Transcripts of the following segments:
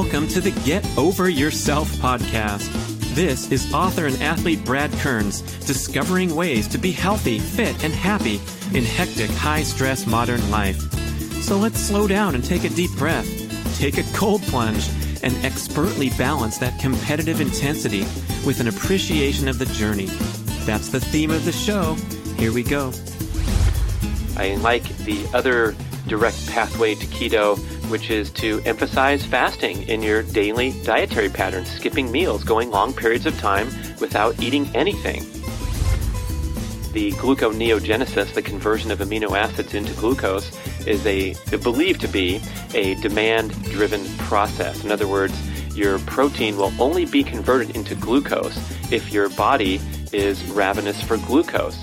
welcome to the Get Over Yourself podcast. This is author and athlete Brad Kearns discovering ways to be healthy, fit, and happy in hectic, high-stress modern life. So let's slow down and take a deep breath, take a cold plunge, and expertly balance that competitive intensity with an appreciation of the journey. That's the theme of the show. Here we go. I like the other direct pathway to keto, which is to emphasize fasting in your daily dietary patterns, skipping meals, going long periods of time without eating anything. The gluconeogenesis, the conversion of amino acids into glucose, is believed to be a demand-driven process. In other words, your protein will only be converted into glucose if your body is ravenous for glucose.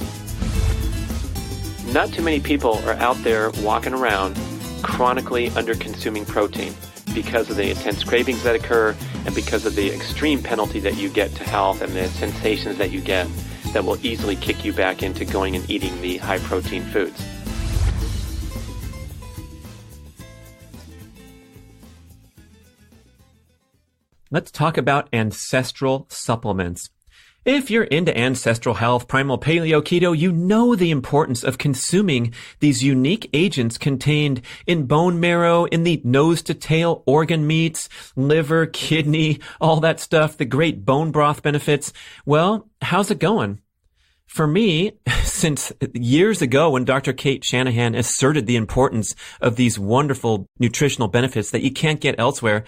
Not too many people are out there walking around chronically under-consuming protein because of the intense cravings that occur and because of the extreme penalty that you get to health and the sensations that you get that will easily kick you back into going and eating the high-protein foods. Let's talk about ancestral supplements. If you're into ancestral health, primal paleo, keto, you know the importance of consuming these unique agents contained in bone marrow, in the nose-to-tail organ meats, liver, kidney, all that stuff, the great bone broth benefits. Well, how's it going? For me, since years ago when Dr. Kate Shanahan asserted the importance of these wonderful nutritional benefits that you can't get elsewhere,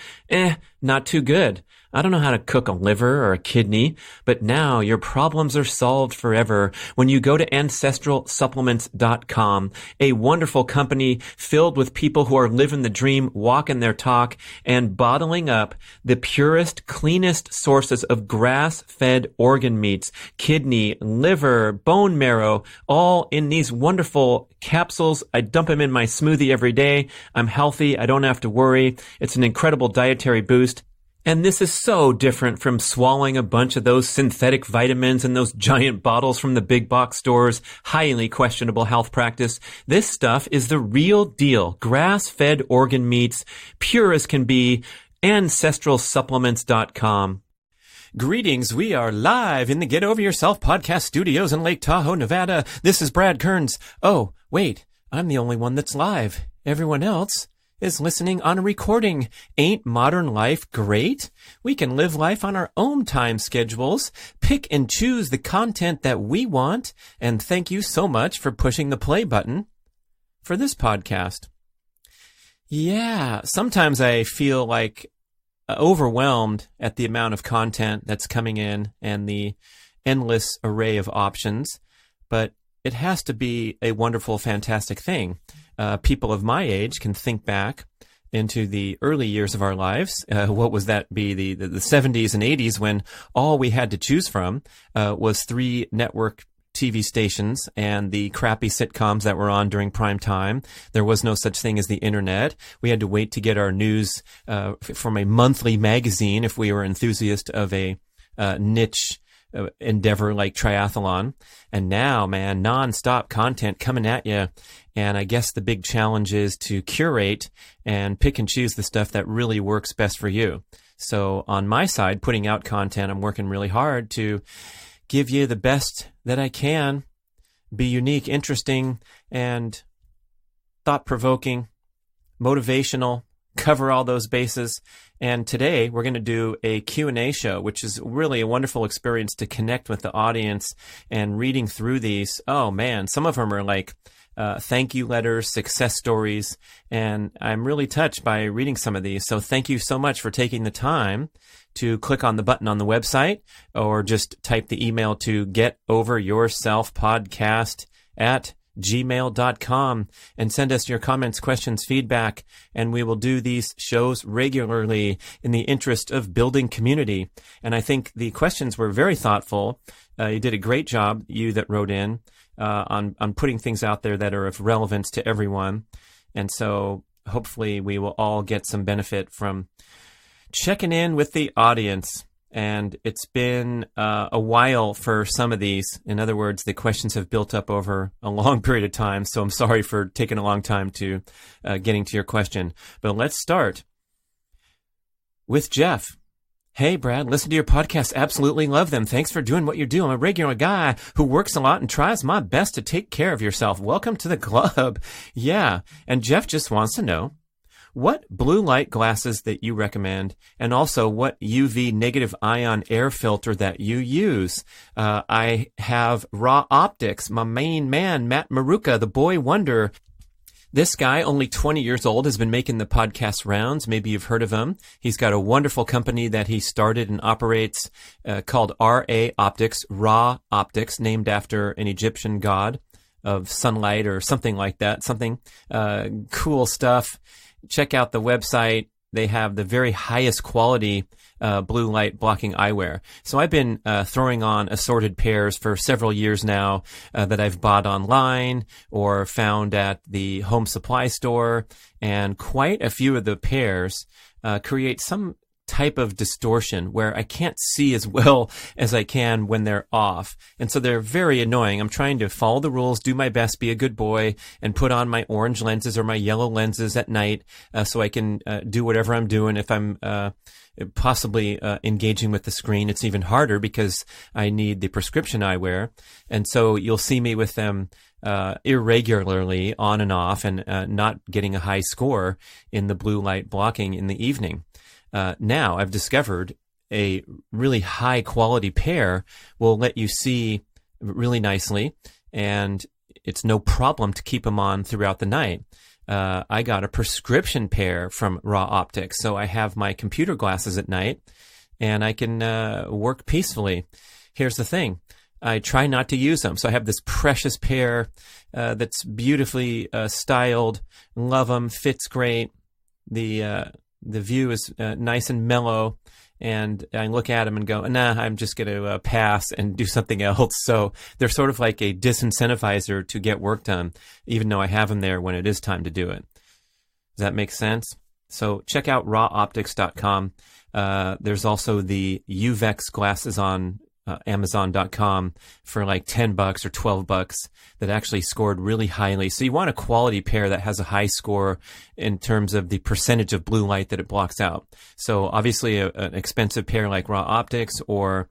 not too good. I don't know how to cook a liver or a kidney, but now your problems are solved forever when you go to ancestralsupplements.com, a wonderful company filled with people who are living the dream, walking their talk, and bottling up the purest, cleanest sources of grass-fed organ meats, kidney, liver, bone marrow, all in these wonderful capsules. I dump them in my smoothie every day. I'm healthy. I don't have to worry. It's an incredible dietary boost. And this is so different from swallowing a bunch of those synthetic vitamins and those giant bottles from the big box stores. Highly questionable health practice. This stuff is the real deal. Grass-fed organ meats, pure as can be. Ancestralsupplements.com. Greetings. We are live in the Get Over Yourself podcast studios in Lake Tahoe, Nevada. This is Brad Kearns. Oh, wait, I'm the only one that's live. Everyone else is listening on a recording. Ain't modern life great? We can live life on our own time schedules, pick and choose the content that we want, and thank you so much for pushing the play button for this podcast. Yeah, sometimes I feel like overwhelmed at the amount of content that's coming in and the endless array of options, but it has to be a wonderful, fantastic thing. People of my age can think back into the early years of our lives. What was that be? The 70s and 80s when all we had to choose from was 3 network TV stations and the crappy sitcoms that were on during prime time. There was no such thing as the internet. We had to wait to get our news from a monthly magazine if we were enthusiast of a niche endeavor like triathlon. And now, man, non-stop content coming at you. And I guess the big challenge is to curate and pick and choose the stuff that really works best for you. So on my side, putting out content, I'm working really hard to give you the best that I can, be unique, interesting, and thought-provoking, motivational, cover all those bases. And today we're going to do a Q&A show, which is really a wonderful experience to connect with the audience and reading through these. Oh man, some of them are like thank you letters, success stories, and I'm really touched by reading some of these. So thank you so much for taking the time to click on the button on the website or just type the email to getoveryourselfpodcast@gmail.com and send us your comments, questions, feedback, and we will do these shows regularly in the interest of building community. And I think the questions were very thoughtful. You did a great job, you that wrote in, on putting things out there that are of relevance to everyone. And so hopefully we will all get some benefit from checking in with the audience. And it's been a while for some of these. In other words, the questions have built up over a long period of time. So I'm sorry for taking a long time to getting to your question. But let's start. with Jeff. Hey, Brad, listen to your podcast. Absolutely love them. Thanks for doing what you do. I'm a regular guy who works a lot and tries my best to take care of yourself. Welcome to the club. Yeah. And Jeff just wants to know what blue light glasses that you recommend, and also what UV negative ion air filter that you use. I have Raw Optics, my main man, Matt Maruka, the boy wonder. This guy, only 20 years old, has been making the podcast rounds. Maybe you've heard of him. He's got a wonderful company that he started and operates called RA Optics, Raw Optics, named after an Egyptian god of sunlight or something like that. Something cool stuff. Check out the website. They have the very highest quality blue light blocking eyewear. So I've been throwing on assorted pairs for several years now that I've bought online or found at the home supply store. And quite a few of the pairs create some type of distortion where I can't see as well as I can when they're off. And so they're very annoying. I'm trying to follow the rules, do my best, be a good boy, and put on my orange lenses or my yellow lenses at night so I can do whatever I'm doing. If I'm possibly engaging with the screen, it's even harder because I need the prescription eyewear. And so you'll see me with them irregularly on and off and not getting a high score in the blue light blocking in the evening. Now I've discovered a really high quality pair will let you see really nicely, and it's no problem to keep them on throughout the night. I got a prescription pair from Raw Optics, so I have my computer glasses at night, and I can work peacefully. Here's the thing. I try not to use them, so I have this precious pair that's beautifully styled. Love them, fits great. The view is nice and mellow, and I look at them and go, nah, I'm just going to pass and do something else. So they're sort of like a disincentivizer to get work done, even though I have them there when it is time to do it. Does that make sense? So check out rawoptics.com. There's also the UVEX glasses on Amazon.com for like $10 or $12 that actually scored really highly. So you want a quality pair that has a high score in terms of the percentage of blue light that it blocks out. So obviously an expensive pair like Raw Optics or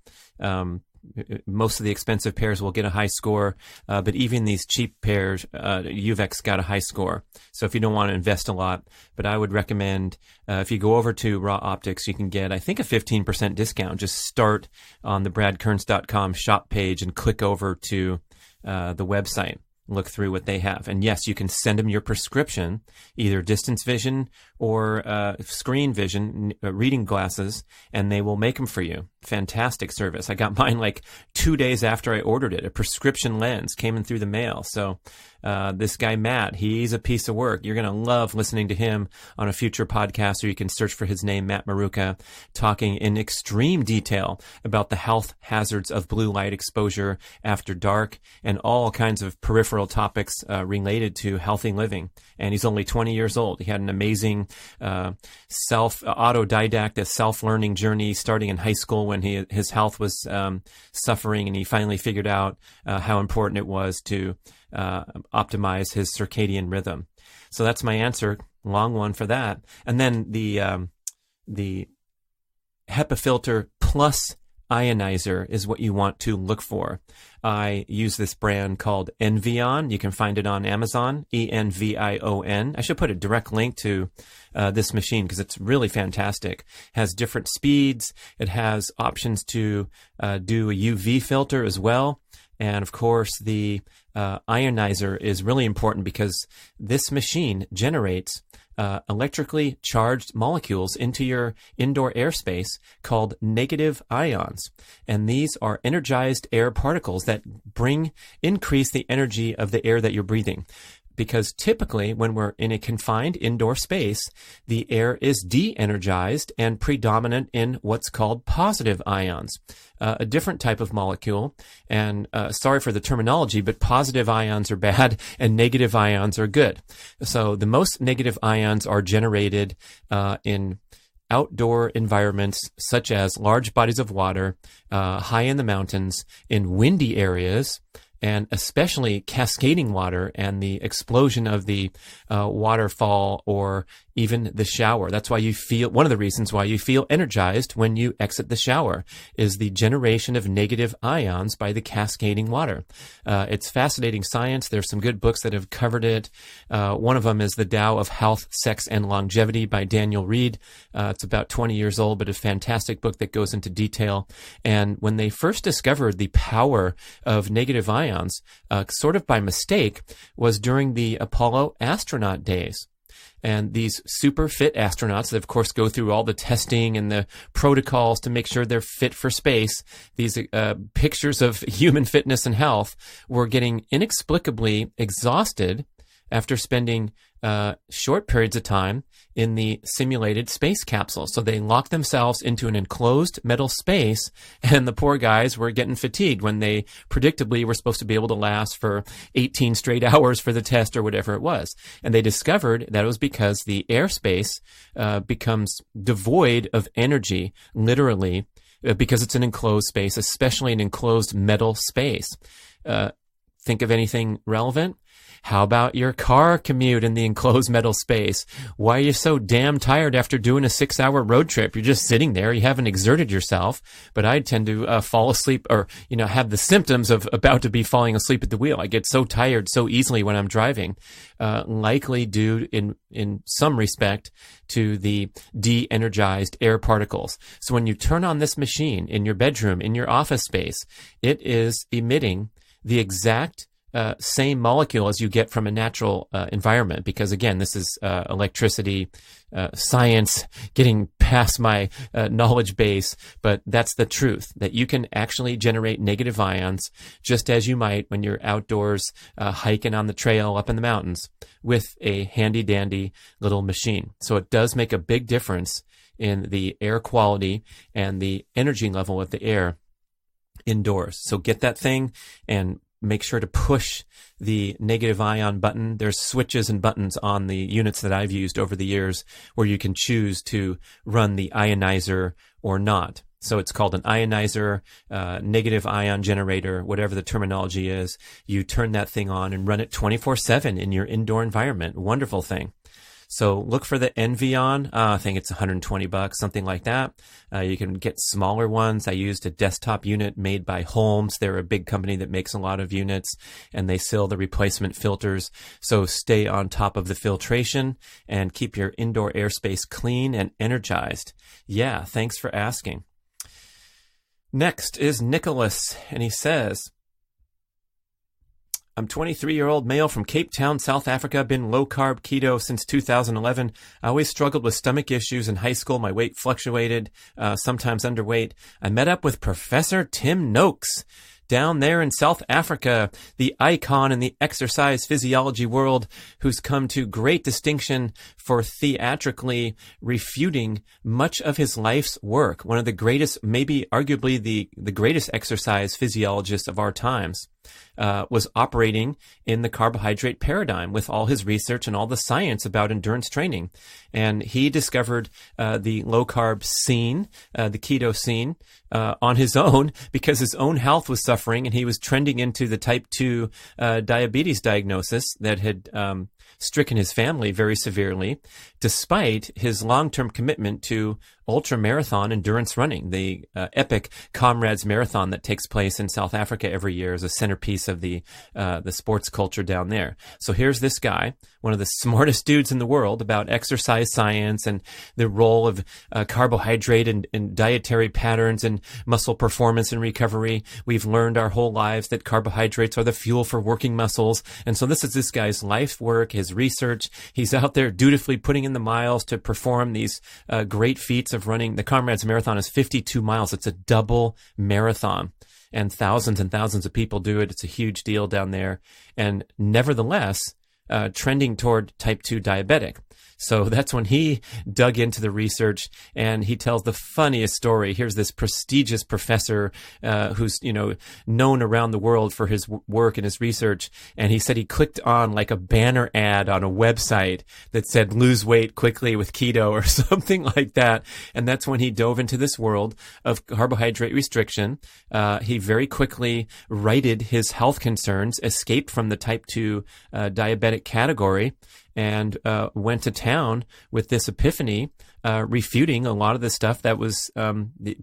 most of the expensive pairs will get a high score, but even these cheap pairs, UVEX got a high score. So if you don't want to invest a lot, but I would recommend if you go over to Raw Optics, you can get, I think, a 15% discount. Just start on the bradkearns.com shop page and click over to the website. Look through what they have. And yes, you can send them your prescription, either distance vision or screen vision, reading glasses, and they will make them for you. Fantastic service. I got mine like 2 days after I ordered it. A prescription lens came in through the mail. So this guy, Matt, he's a piece of work. You're going to love listening to him on a future podcast, or you can search for his name, Matt Maruka, talking in extreme detail about the health hazards of blue light exposure after dark and all kinds of peripheral topics related to healthy living. And he's only 20 years old. He had an amazing autodidact, self-learning journey starting in high school when his health was suffering, and he finally figured out how important it was to optimize his circadian rhythm. So that's my answer. Long one for that. And then the HEPA filter plus ionizer is what you want to look for. I use this brand called Envion. You can find it on Amazon, Envion. I should put a direct link to this machine because it's really fantastic. It has different speeds. It has options to do a UV filter as well. And of course, the ionizer is really important because this machine generates electrically charged molecules into your indoor airspace called negative ions. And these are energized air particles that increase the energy of the air that you're breathing. Because typically when we're in a confined indoor space, the air is de-energized and predominant in what's called positive ions, a different type of molecule. And sorry for the terminology, but positive ions are bad and negative ions are good. So the most negative ions are generated in outdoor environments such as large bodies of water, high in the mountains, in windy areas, and especially cascading water and the explosion of the waterfall or even the shower. That's why you feel, one of the reasons why you feel energized when you exit the shower is the generation of negative ions by the cascading water. It's fascinating science. There's some good books that have covered it. One of them is The Tao of Health, Sex, and Longevity by Daniel Reed. It's about 20 years old, but a fantastic book that goes into detail. And when they first discovered the power of negative ions, sort of by mistake, was during the Apollo astronaut days. And these super fit astronauts that, of course, go through all the testing and the protocols to make sure they're fit for space, these pictures of human fitness and health, were getting inexplicably exhausted after spending short periods of time in the simulated space capsule. So they locked themselves into an enclosed metal space, and the poor guys were getting fatigued when they predictably were supposed to be able to last for 18 straight hours for the test or whatever it was. And they discovered that it was because the airspace becomes devoid of energy, literally, because it's an enclosed space, especially an enclosed metal space. Think of anything relevant? How about your car commute in the enclosed metal space? Why are you so damn tired after doing a 6-hour road trip? You're just sitting there. You haven't exerted yourself. But I tend to fall asleep or, have the symptoms of about to be falling asleep at the wheel. I get so tired so easily when I'm driving, likely due in some respect to the de-energized air particles. So when you turn on this machine in your bedroom, in your office space, it is emitting the exact same molecule as you get from a natural environment, because again, this is electricity, science, getting past my knowledge base, but that's the truth, that you can actually generate negative ions just as you might when you're outdoors hiking on the trail up in the mountains with a handy-dandy little machine. So it does make a big difference in the air quality and the energy level of the air indoors. So get that thing and make sure to push the negative ion button. There's switches and buttons on the units that I've used over the years where you can choose to run the ionizer or not. So it's called an ionizer, negative ion generator, whatever the terminology is. You turn that thing on and run it 24/7 in your indoor environment. Wonderful thing. So look for the Envion. I think it's $120, something like that. You can get smaller ones. I used a desktop unit made by Holmes. They're a big company that makes a lot of units, and they sell the replacement filters. So stay on top of the filtration and keep your indoor airspace clean and energized. Yeah, thanks for asking. Next is Nicholas, and he says, I'm 23-year-old male from Cape Town, South Africa. Been low-carb keto since 2011. I always struggled with stomach issues in high school. My weight fluctuated, sometimes underweight. I met up with Professor Tim Noakes down there in South Africa, the icon in the exercise physiology world, who's come to great distinction for theatrically refuting much of his life's work. One of the greatest, maybe arguably the greatest exercise physiologist of our times. Was operating in the carbohydrate paradigm with all his research and all the science about endurance training. And he discovered the low-carb scene, the keto scene, on his own because his own health was suffering, and he was trending into the type 2 diabetes diagnosis that had stricken his family very severely, despite his long-term commitment to ultra-marathon endurance running. The epic Comrades Marathon that takes place in South Africa every year is a centerpiece of the sports culture down there. So here's this guy, one of the smartest dudes in the world about exercise science and the role of carbohydrate and dietary patterns and muscle performance and recovery. We've learned our whole lives that carbohydrates are the fuel for working muscles. And so this is this guy's life work, his research. He's out there dutifully putting in the miles to perform these great feats of running. The Comrades Marathon is 52 miles. It's a double marathon, and thousands of people do it. It's a huge deal down there, and nevertheless, trending toward type 2 diabetic. So that's when he dug into the research, and he tells the funniest story. Here's this prestigious professor who's, known around the world for his work and his research. And he said he clicked on like a banner ad on a website that said lose weight quickly with keto or something like that. And that's when he dove into this world of carbohydrate restriction. He very quickly righted his health concerns, escaped from the type 2 diabetic category, and went to town with this epiphany, refuting a lot of the stuff that was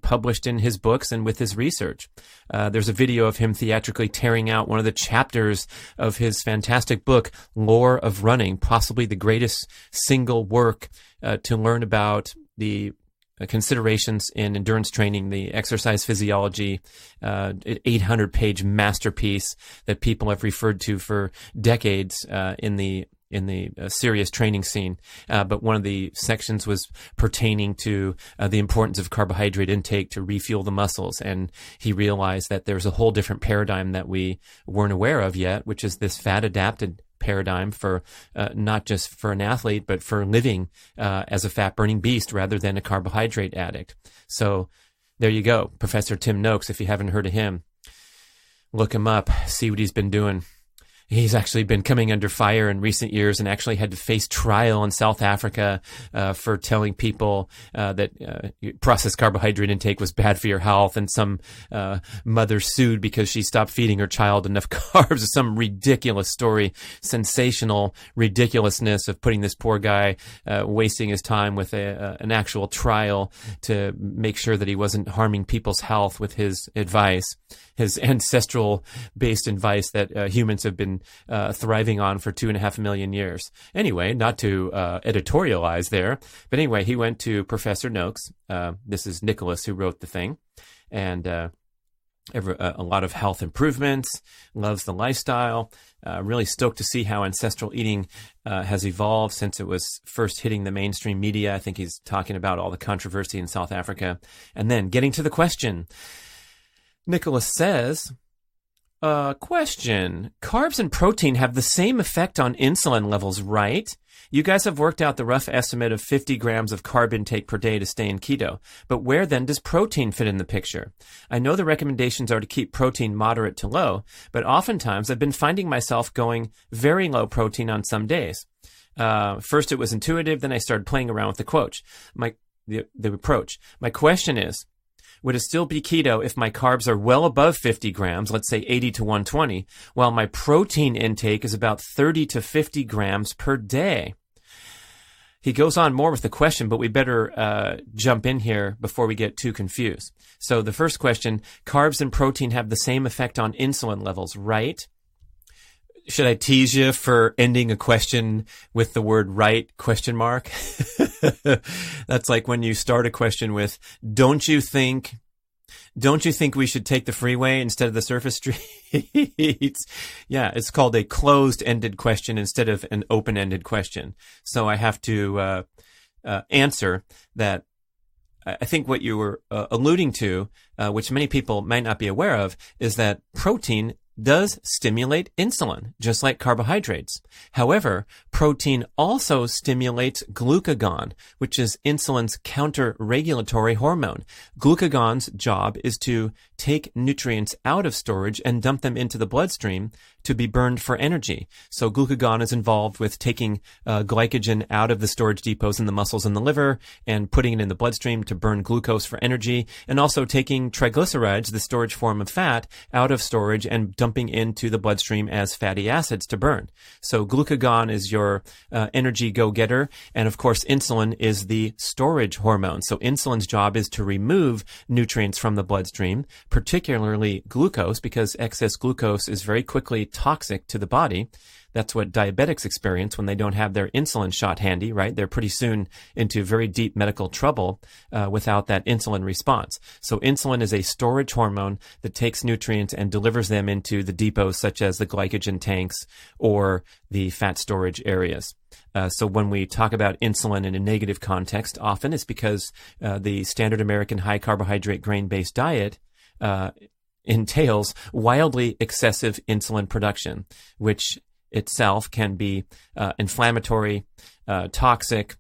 published in his books and with his research. There's a video of him theatrically tearing out one of the chapters of his fantastic book, Lore of Running, possibly the greatest single work to learn about the considerations in endurance training, the exercise physiology, 800-page masterpiece that people have referred to for decades in the serious training scene. But one of the sections was pertaining to the importance of carbohydrate intake to refuel the muscles. And he realized that there's a whole different paradigm that we weren't aware of yet, which is this fat-adapted paradigm for not just for an athlete, but for living as a fat-burning beast rather than a carbohydrate addict. So there you go. Professor Tim Noakes, if you haven't heard of him, look him up, see what he's been doing. He's actually been coming under fire in recent years and actually had to face trial in South Africa for telling people that processed carbohydrate intake was bad for your health. And some mother sued because she stopped feeding her child enough carbs. Some ridiculous story, sensational ridiculousness of putting this poor guy wasting his time with an actual trial to make sure that he wasn't harming people's health with his advice. His ancestral-based advice that humans have been thriving on for 2.5 million years. Anyway, not to editorialize there, but anyway, he went to Professor Noakes. This is Nicholas who wrote the thing, and a lot of health improvements, loves the lifestyle, really stoked to see how ancestral eating has evolved since it was first hitting the mainstream media. I think he's talking about all the controversy in South Africa. And then getting to the question, Nicholas says, question, carbs and protein have the same effect on insulin levels, right? You guys have worked out the rough estimate of 50 grams of carb intake per day to stay in keto, but where then does protein fit in the picture? I know the recommendations are to keep protein moderate to low, but oftentimes I've been finding myself going very low protein on some days. First it was intuitive, then I started playing around with the approach. My question is, would it still be keto if my carbs are well above 50 grams, let's say 80 to 120, while my protein intake is about 30 to 50 grams per day? He goes on more with the question, but we better jump in here before we get too confused. So the first question, carbs and protein have the same effect on insulin levels, right? Should I tease you for ending a question with the word right, question mark? That's like when you start a question with, don't you think we should take the freeway instead of the surface streets? Yeah, it's called a closed-ended question instead of an open-ended question. So I have to answer that. I think what you were alluding to, which many people might not be aware of, is that protein does stimulate insulin, just like carbohydrates. However, protein also stimulates glucagon, which is insulin's counter-regulatory hormone. Glucagon's job is to take nutrients out of storage and dump them into the bloodstream to be burned for energy. So glucagon is involved with taking glycogen out of the storage depots in the muscles and the liver and putting it in the bloodstream to burn glucose for energy, and also taking triglycerides, the storage form of fat, out of storage and dumping into the bloodstream as fatty acids to burn. So glucagon is your energy go-getter, and of course insulin is the storage hormone. So insulin's job is to remove nutrients from the bloodstream, particularly glucose, because excess glucose is very quickly toxic to the body. That's what diabetics experience when they don't have their insulin shot handy, right? They're pretty soon into very deep medical trouble without that insulin response. So insulin is a storage hormone that takes nutrients and delivers them into the depots such as the glycogen tanks or the fat storage areas. So when we talk about insulin in a negative context, often it's because the standard American high carbohydrate grain-based diet entails wildly excessive insulin production, which itself can be inflammatory, toxic,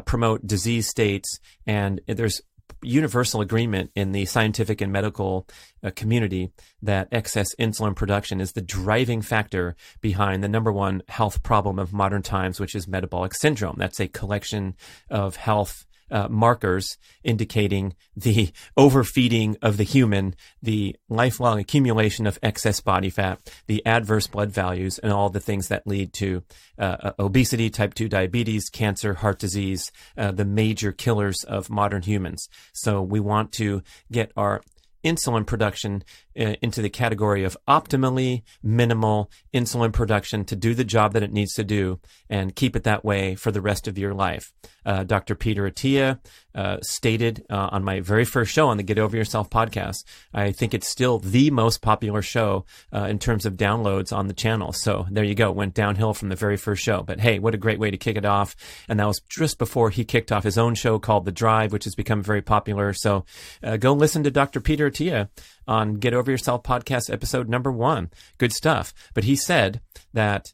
promote disease states, and there's universal agreement in the scientific and medical community that excess insulin production is the driving factor behind the number one health problem of modern times, which is metabolic syndrome. That's a collection of health markers indicating the overfeeding of the human, the lifelong accumulation of excess body fat, the adverse blood values, and all the things that lead to obesity, type 2 diabetes, cancer, heart disease, the major killers of modern humans. So we want to get our insulin production into the category of optimally minimal insulin production to do the job that it needs to do and keep it that way for the rest of your life. Dr. Peter Attia stated on my very first show on the Get Over Yourself podcast, I think it's still the most popular show in terms of downloads on the channel. So there you go. It went downhill from the very first show. But hey, what a great way to kick it off. And that was just before he kicked off his own show called The Drive, which has become very popular. So go listen to Dr. Peter Attia on Get Over Yourself podcast episode number 1. Good stuff. But he said that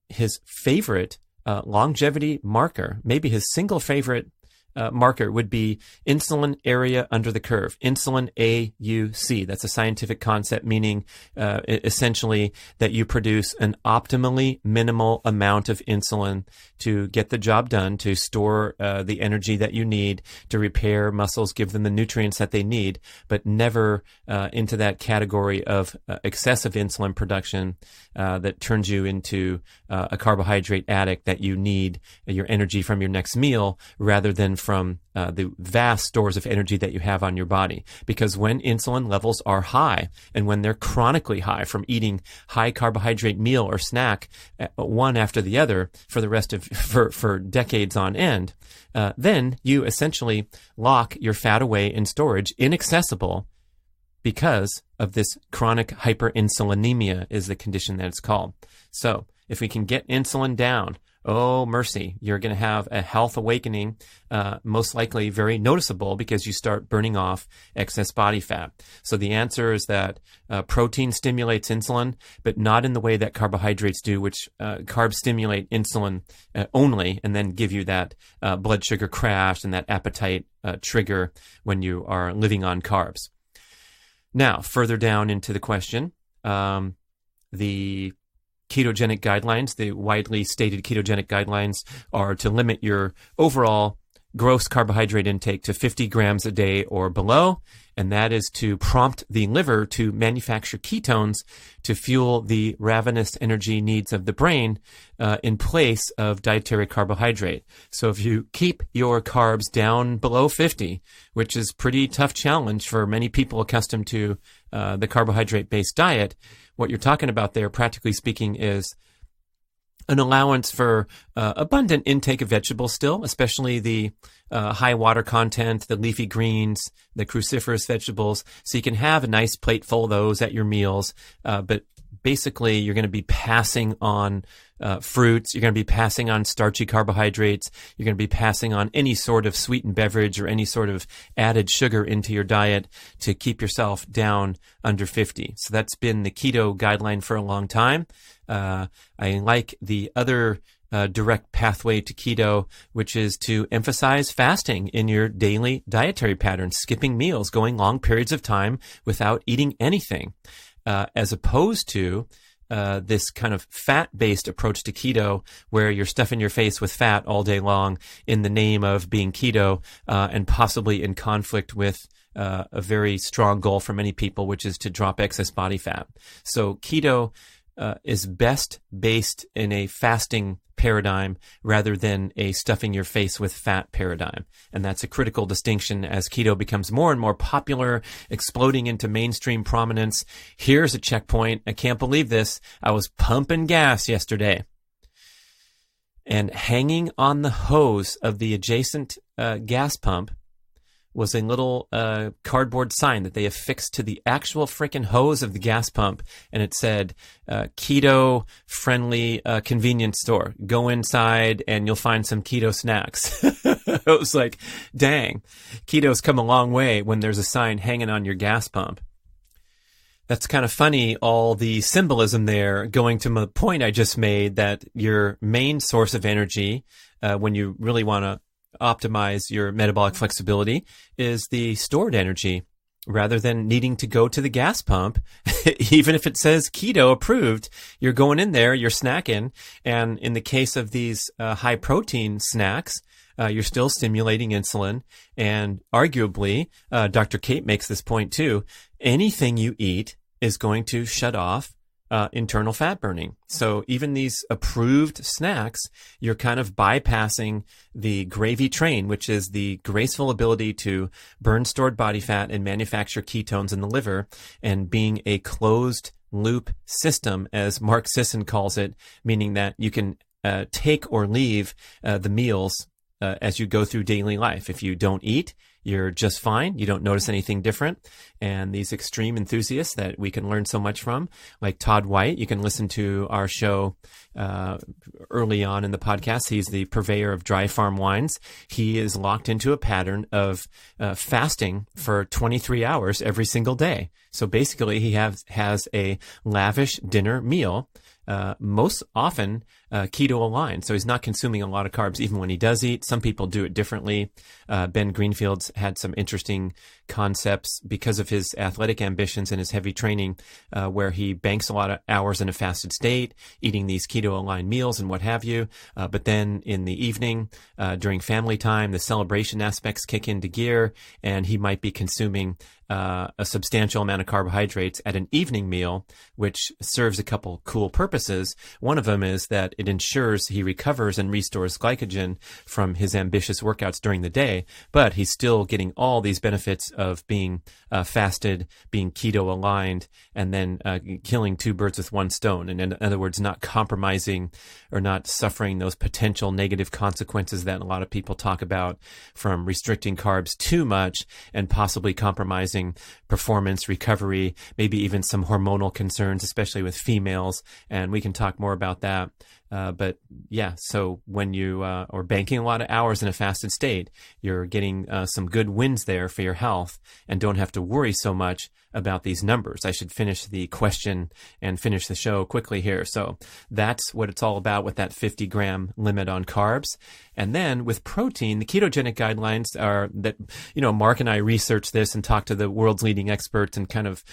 his favorite longevity marker, maybe his single favorite marker, would be insulin area under the curve, insulin AUC. That's a scientific concept, meaning essentially that you produce an optimally minimal amount of insulin to get the job done, to store the energy that you need, to repair muscles, give them the nutrients that they need, but never into that category of excessive insulin production that turns you into a carbohydrate addict that you need your energy from your next meal rather than from the vast stores of energy that you have on your body. Because when insulin levels are high and when they're chronically high from eating high carbohydrate meal or snack one after the other for the rest of for decades on end, then you essentially lock your fat away in storage, inaccessible, because of this chronic hyperinsulinemia is the condition that it's called. So if we can get insulin down, oh, mercy, you're going to have a health awakening, most likely very noticeable because you start burning off excess body fat. So the answer is that protein stimulates insulin, but not in the way that carbohydrates do, which carbs stimulate insulin only and then give you that blood sugar crash and that appetite trigger when you are living on carbs. Now, further down into the question, the ketogenic guidelines, the widely stated ketogenic guidelines, are to limit your overall gross carbohydrate intake to 50 grams a day or below, and that is to prompt the liver to manufacture ketones to fuel the ravenous energy needs of the brain in place of dietary carbohydrate. So if you keep your carbs down below 50, which is pretty tough challenge for many people accustomed to the carbohydrate-based diet, what you're talking about there, practically speaking, is an allowance for abundant intake of vegetables still, especially the high water content, the leafy greens, the cruciferous vegetables. So you can have a nice plate full of those at your meals, but basically you're going to be passing on fruits, you're going to be passing on starchy carbohydrates, you're going to be passing on any sort of sweetened beverage or any sort of added sugar into your diet to keep yourself down under 50. So that's been the keto guideline for a long time. I like the other direct pathway to keto, which is to emphasize fasting in your daily dietary patterns, skipping meals, going long periods of time without eating anything, as opposed to this kind of fat-based approach to keto where you're stuffing your face with fat all day long in the name of being keto and possibly in conflict with a very strong goal for many people, which is to drop excess body fat. So keto is best based in a fasting paradigm rather than a stuffing your face with fat paradigm. And that's a critical distinction as keto becomes more and more popular, exploding into mainstream prominence. Here's a checkpoint. I can't believe this. I was pumping gas yesterday, and hanging on the hose of the adjacent gas pump was a little cardboard sign that they affixed to the actual frickin' hose of the gas pump, and it said, keto-friendly convenience store. Go inside and you'll find some keto snacks. It was like, dang, keto's come a long way when there's a sign hanging on your gas pump. That's kind of funny, all the symbolism there, going to the point I just made that your main source of energy, when you really want to optimize your metabolic flexibility, is the stored energy rather than needing to go to the gas pump. Even if it says keto approved, you're going in there, you're snacking. And in the case of these high protein snacks, you're still stimulating insulin. And arguably, Dr. Kate makes this point too, anything you eat is going to shut off internal fat burning. So even these approved snacks, you're kind of bypassing the gravy train, which is the graceful ability to burn stored body fat and manufacture ketones in the liver, and being a closed loop system, as Mark Sisson calls it, meaning that you can take or leave the meals as you go through daily life. If you don't eat, you're just fine. You don't notice anything different. And these extreme enthusiasts that we can learn so much from, like Todd White, you can listen to our show early on in the podcast. He's the purveyor of dry farm wines. He is locked into a pattern of fasting for 23 hours every single day. So basically, he has a lavish dinner meal, most often keto aligned. So he's not consuming a lot of carbs even when he does eat. Some people do it differently. Ben Greenfield's had some interesting concepts because of his athletic ambitions and his heavy training, where he banks a lot of hours in a fasted state, eating these keto aligned meals and what have you. But then in the evening, during family time, the celebration aspects kick into gear, and he might be consuming a substantial amount of carbohydrates at an evening meal, which serves a couple cool purposes. One of them is that it ensures he recovers and restores glycogen from his ambitious workouts during the day, but he's still getting all these benefits of being fasted, being keto aligned, and then killing two birds with one stone. And in other words, not compromising or not suffering those potential negative consequences that a lot of people talk about from restricting carbs too much and possibly compromising performance, recovery, maybe even some hormonal concerns, especially with females. And we can talk more about that. But yeah, so when you are banking a lot of hours in a fasted state, you're getting some good wins there for your health and don't have to worry so much about these numbers. I should finish the question and finish the show quickly here. So that's what it's all about with that 50 gram limit on carbs. And then with protein, the ketogenic guidelines are that, Mark and I researched this and talked to the world's leading experts and kind of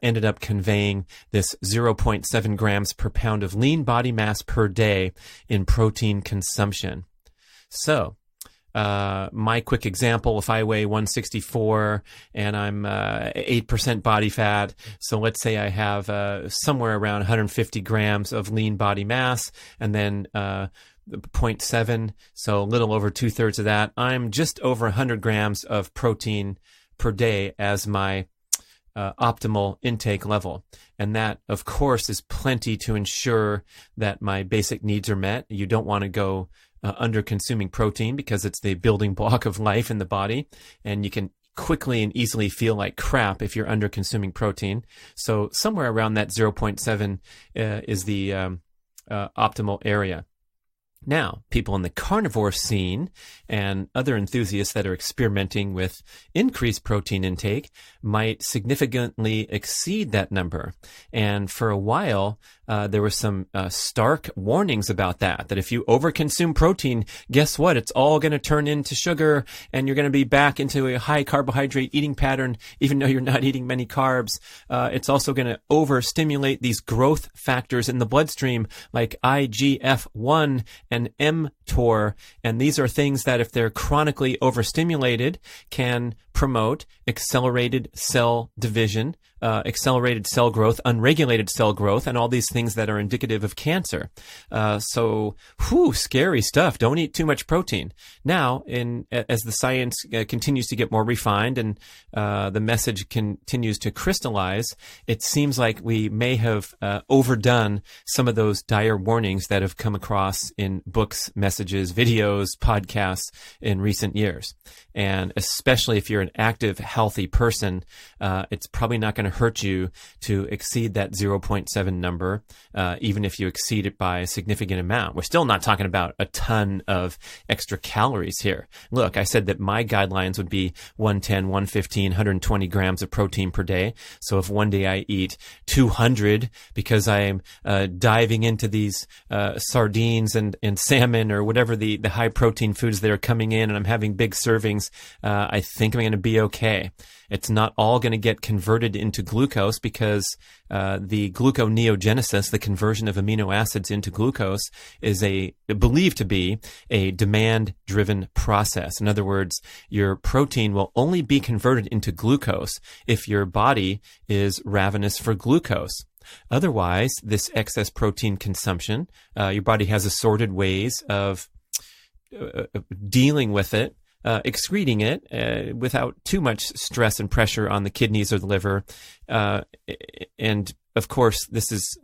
ended up conveying this 0.7 grams per pound of lean body mass per day in protein consumption. So my quick example, if I weigh 164 and I'm 8% body fat, so let's say I have somewhere around 150 grams of lean body mass, and then 0.7, so a little over 2/3 of that, I'm just over 100 grams of protein per day as my optimal intake level. And that, of course, is plenty to ensure that my basic needs are met. You don't want to go under consuming protein because it's the building block of life in the body, and you can quickly and easily feel like crap if you're under consuming protein. So somewhere around that 0.7 is the optimal area. Now, people in the carnivore scene and other enthusiasts that are experimenting with increased protein intake might significantly exceed that number. And for a while, there were some stark warnings about that if you overconsume protein, guess what? It's all going to turn into sugar, and you're going to be back into a high carbohydrate eating pattern, even though you're not eating many carbs. It's also going to overstimulate these growth factors in the bloodstream like IGF-1 and mTOR. And these are things that, if they're chronically overstimulated, can promote accelerated cell division, accelerated cell growth, unregulated cell growth, and all these things that are indicative of cancer. So, scary stuff. Don't eat too much protein. Now, as the science continues to get more refined and the message continues to crystallize, it seems like we may have overdone some of those dire warnings that have come across in books, messages, videos, podcasts in recent years. And especially if you're an active, healthy person, it's probably not going to to hurt you to exceed that 0.7 number, even if you exceed it by a significant amount. We're still not talking about a ton of extra calories here. Look, I said that my guidelines would be 110, 115, 120 grams of protein per day. So if one day I eat 200 because I'm diving into these sardines and salmon or whatever the high protein foods that are coming in, and I'm having big servings, I think I'm going to be okay. It's not all going to get converted into glucose because the gluconeogenesis, the conversion of amino acids into glucose, is believed to be a demand-driven process. In other words, your protein will only be converted into glucose if your body is ravenous for glucose. Otherwise, this excess protein consumption, your body has assorted ways of dealing with it, excreting it without too much stress and pressure on the kidneys or the liver. And of course, this is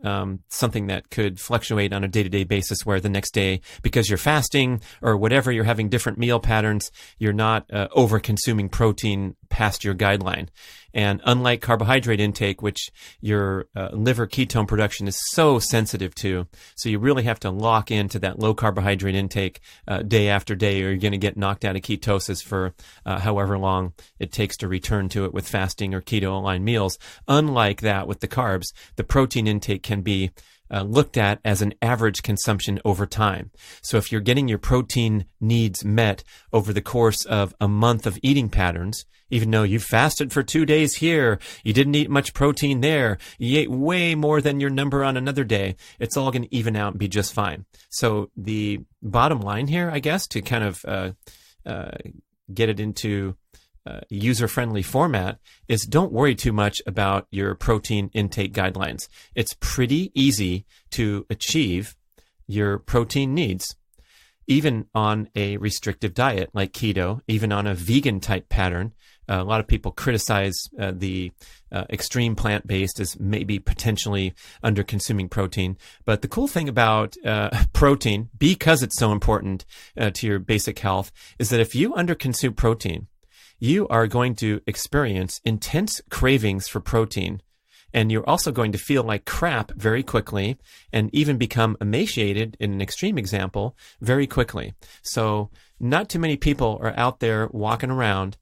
something that could fluctuate on a day-to-day basis, where the next day, because you're fasting or whatever, you're having different meal patterns, you're not over-consuming protein past your guideline. And unlike carbohydrate intake, which your liver ketone production is so sensitive to, so you really have to lock into that low carbohydrate intake day after day, or you're going to get knocked out of ketosis for however long it takes to return to it with fasting or keto-aligned meals. Unlike that with the carbs, the protein intake can be looked at as an average consumption over time. So if you're getting your protein needs met over the course of a month of eating patterns, even though you fasted for 2 days here, you didn't eat much protein there, you ate way more than your number on another day, it's all going to even out and be just fine. So the bottom line here, I guess, to kind of get it into user-friendly format, is don't worry too much about your protein intake guidelines. It's pretty easy to achieve your protein needs, even on a restrictive diet like keto, even on a vegan type pattern. A lot of people criticize the extreme plant-based as maybe potentially under-consuming protein. But the cool thing about protein, because it's so important to your basic health, is that if you under-consume protein, you are going to experience intense cravings for protein, and you're also going to feel like crap very quickly, and even become emaciated, in an extreme example, very quickly. So not too many people are out there walking around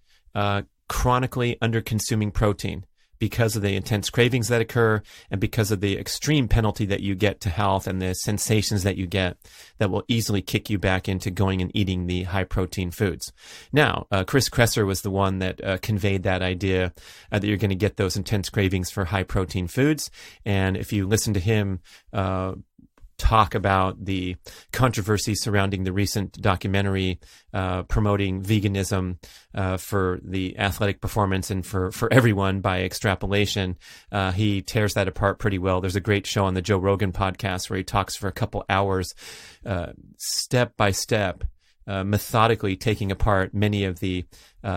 chronically under-consuming protein because of the intense cravings that occur and because of the extreme penalty that you get to health and the sensations that you get that will easily kick you back into going and eating the high-protein foods. Now, Chris Kresser was the one that conveyed that idea that you're going to get those intense cravings for high-protein foods. And if you listen to him talk about the controversy surrounding the recent documentary promoting veganism for the athletic performance and for everyone by extrapolation, he tears that apart pretty well. There's a great show on the Joe Rogan podcast where he talks for a couple hours, step by step, methodically taking apart many of the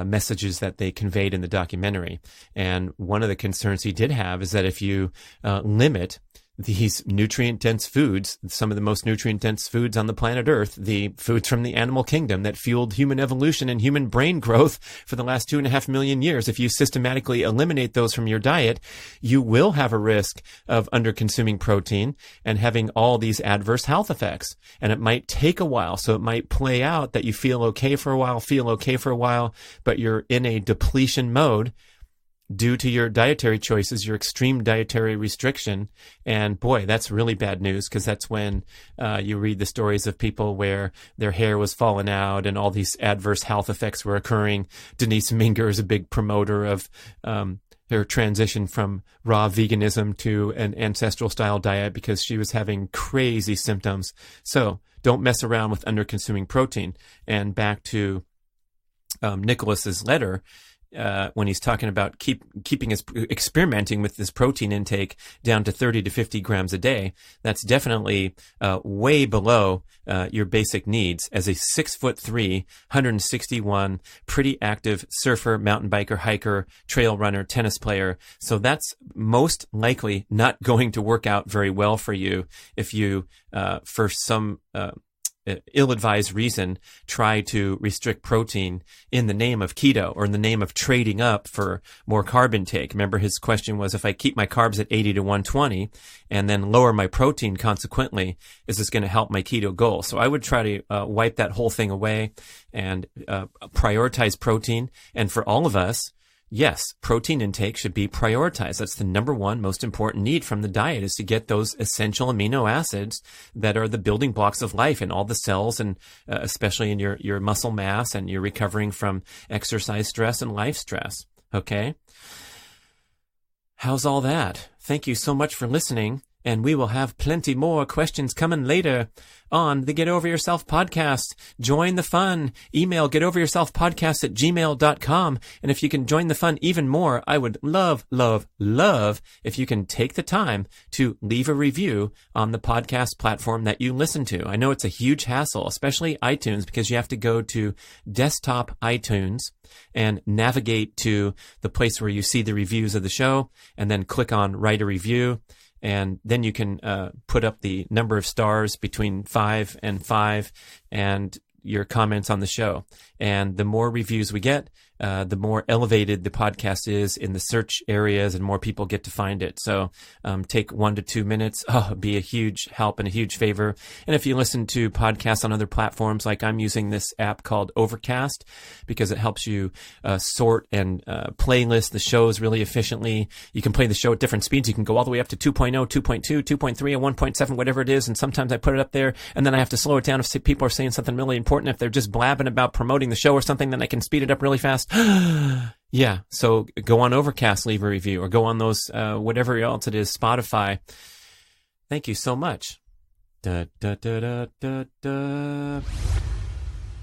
messages that they conveyed in the documentary. And one of the concerns he did have is that if you limit these nutrient-dense foods, some of the most nutrient-dense foods on the planet Earth, the foods from the animal kingdom that fueled human evolution and human brain growth for the last 2.5 million years, if you systematically eliminate those from your diet, you will have a risk of under-consuming protein and having all these adverse health effects. And it might take a while, so it might play out that you feel okay for a while, but you're in a depletion mode due to your dietary choices, your extreme dietary restriction. And boy, that's really bad news, because that's when you read the stories of people where their hair was falling out and all these adverse health effects were occurring. Denise Minger is a big promoter of her transition from raw veganism to an ancestral style diet because she was having crazy symptoms. So don't mess around with under-consuming protein. And back to Nicholas's letter, when he's talking about experimenting with this protein intake down to 30 to 50 grams a day, that's definitely way below your basic needs as a 6'3", 161, pretty active surfer, mountain biker, hiker, trail runner, tennis player. So that's most likely not going to work out very well for you if you, for some ill-advised reason, try to restrict protein in the name of keto or in the name of trading up for more carb intake. Remember, his question was, if I keep my carbs at 80 to 120 and then lower my protein consequently, is this going to help my keto goal? So I would try to wipe that whole thing away and prioritize protein. And for all of us, yes, protein intake should be prioritized. That's the number one most important need from the diet, is to get those essential amino acids that are the building blocks of life in all the cells, and especially in your muscle mass, and you're recovering from exercise stress and life stress. Okay? How's all that? Thank you so much for listening. And we will have plenty more questions coming later on the Get Over Yourself podcast. Join the fun. Email getoveryourselfpodcast@gmail.com. And if you can join the fun even more, I would love if you can take the time to leave a review on the podcast platform that you listen to. I know it's a huge hassle, especially iTunes, because you have to go to desktop iTunes and navigate to the place where you see the reviews of the show, and then click on write a review. And then you can put up the number of stars between 5 and 5 and your comments on the show. And the more reviews we get, the more elevated the podcast is in the search areas, and more people get to find it. So take 1 to 2 minutes. It'd be a huge help and a huge favor. And if you listen to podcasts on other platforms, like I'm using this app called Overcast, because it helps you sort and playlist the shows really efficiently. You can play the show at different speeds. You can go all the way up to 2.0, 2.2, 2.3, and 1.7, whatever it is. And sometimes I put it up there, and then I have to slow it down if people are saying something really important. If they're just blabbing about promoting the show or something, then I can speed it up really fast. Yeah, so go on Overcast, leave a review, or go on those, whatever else it is, Spotify. Thank you so much.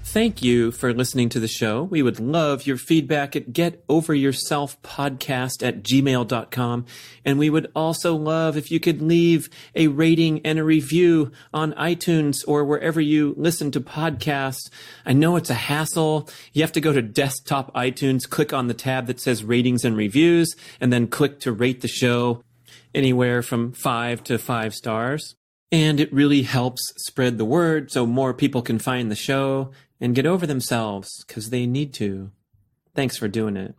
Thank you for listening to the show. We would love your feedback at getoveryourselfpodcast@gmail.com. And we would also love if you could leave a rating and a review on iTunes or wherever you listen to podcasts. I know it's a hassle. You have to go to desktop iTunes, click on the tab that says ratings and reviews, and then click to rate the show anywhere from 5 to 5 stars. And it really helps spread the word so more people can find the show and get over themselves, because they need to. Thanks for doing it.